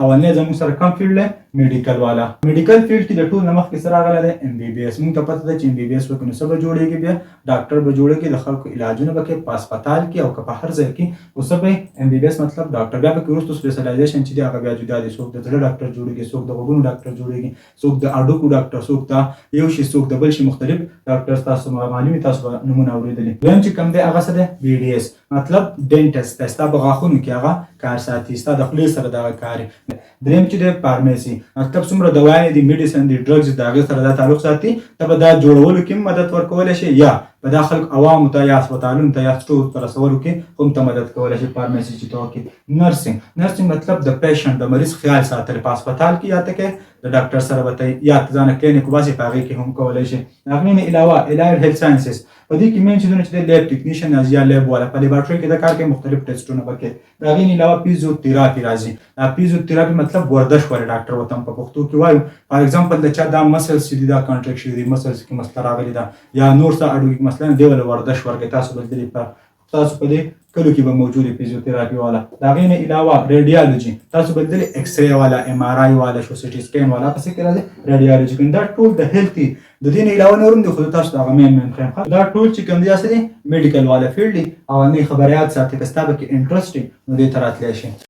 اولنې زموږ سره کوم فیلډ دی میډیکل والا. میډیکل فیلډ کې د ټول نه مخکې څه راغلی دی ایم بی بي اس. موږ ته پته ده چې ایم بی بي اس وکړو نو څه به جوړېږي، بیا ډاکټر به جوړېږي، د خلکو علاجونه به کوي په هسپتال کې او که په هر ځای کې. خو څه به ایم بی بي اس مطلب ډاکټر. بیا پکې وروسته سپیشلایزیشن چې دی هغه بیا جدا دی. څوک د زړه ډاکټر جوړېږي، څوک د غوږونو ډاکټر جوړېږي، څوک د هډوکو ډاکټر، څوک د یو شي، څوک د بل شي. مختلف ډاکټر تاسو معلومي، تاسو به نومونه اورېدلي. دویم چې کوم دی هغه څه دی بي ډي اس مطلب ډینټسټ دی. ستا په غاښونو کې هغه کار ساتي، ستا د خولې سره دغه کار. دریم چې دی فارمیسي مطلب څومره دوايانې دي، میډیسن دي، ډرګز د هغې سره دا تعلق ساتي. ته به دا جوړولو کې مدد ورکولی شي یا په دا خلک عوامو ته یا هسپتالونو ته یا سټور ته رسولو کې هم ته مدد کولی شي. فارمیسي چې ته وکړې. نرسنګ مطلب د پیشنټ د مریض خیال ساتل په هسپتال کې یا ته کې د ډاکټر سره به ته یا ته ځانه کلینیک وباسې په هغې کې هم کولی شي. د هغې نه علاوه الایډ هیلث ساینسز په دې کې مین چیزونه چې دی لیب ټیکنیشن یا لیب والا په لیبارټري کې دا کار کوي، مختلف ټیسټونه به کوي. د هغې نه علاوه فیزیوتراپي راځي. دا فیزیوتراپي مطلب ورزش ولې ډاکټر ورته هم په پښتو کې وایو. فار ایگزامپل د چا دا مسلز چې دي دا کانټریکټ شوي دي، مسلز کې مسله راغلې ده یا نور څه هډوکي کې مسله دی ولې ورزش ورکوي. تاسو به لیدلي تاسو په دې کلو کې به موجود فیزیوتراپي والا. د هغې نه علاوه ریډیالوجي تاسو به لیدلي، ایکس رې والا، ایم آر آی والا، شو سي ټي سکین والا په څه کې راځي ریډیالوجي کې. دا ټول د هیلث دي. د دې نه علاوه نور هم دي خو تاسو د هغه مین خیم. دا ټول چې کوم دي دي میډیکل والا فیلډ دي. او نه خبريات ساتي که ستا به کې انټرسټ نو دې ته راتلی شي.